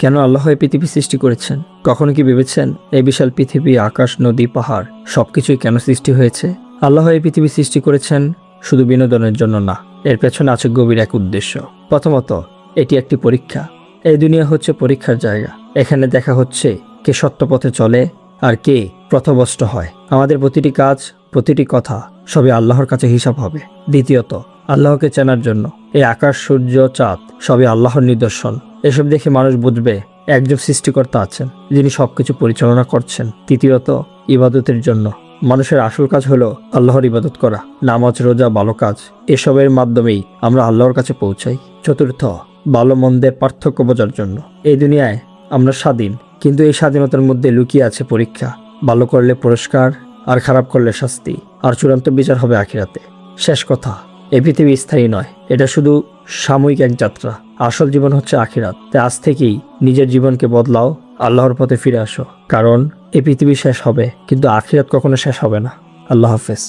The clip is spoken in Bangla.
কেন আল্লাহ এই পৃথিবী সৃষ্টি করেছেন? কখনো কি ভেবেছেন এই বিশাল পৃথিবী, আকাশ, নদী, পাহাড় সবকিছুই কেন সৃষ্টি হয়েছে? আল্লাহ এই পৃথিবী সৃষ্টি করেছেন শুধু বিনোদনের জন্য না, এর পেছনে আছে গভীর এক উদ্দেশ্য। প্রথমত, এটি একটি পরীক্ষা। এই দুনিয়া হচ্ছে পরীক্ষার জায়গা। এখানে দেখা হচ্ছে কে সত্য পথে চলে আর কে পথভ্রষ্ট হয়। আমাদের প্রতিটি কাজ, প্রতিটি কথা সবই আল্লাহর কাছে হিসাব হবে। দ্বিতীয়ত, আল্লাহকে চেনার জন্য এই আকাশ, সূর্য, চাঁদ সবই আল্লাহর নিদর্শন। এসব দেখে মানুষ বুঝবে একজন সৃষ্টিকর্তা আছেন যিনি সবকিছু পরিচালনা করছেন। তৃতীয়ত, ইবাদতের জন্য। মানুষের আসল কাজ হলো আল্লাহর ইবাদত করা। নামাজ, রোজা, ভালো কাজ, এসবের মাধ্যমেই আমরা আল্লাহর কাছে পৌঁছাই। চতুর্থ, ভালো মন্দের পার্থক্য বোঝার জন্য। এই দুনিয়ায় আমরা স্বাধীন, কিন্তু এই স্বাধীনতার মধ্যে লুকিয়ে আছে পরীক্ষা। ভালো করলে পুরস্কার, আর খারাপ করলে শাস্তি, আর চূড়ান্ত বিচার হবে আখিরাতে। শেষ কথা, এই পৃথিবী স্থায়ী নয়, এটা শুধু সাময়িক এক যাত্রা। আসল জীবন হচ্ছে আখিরাত। তাই আজ থেকেই নিজের জীবনকে বদলাও, আল্লাহর পথে ফিরে আসো, কারণ এই পৃথিবী শেষ হবে কিন্তু আখিরাত কখনো শেষ হবে না। আল্লাহ হাফেজ।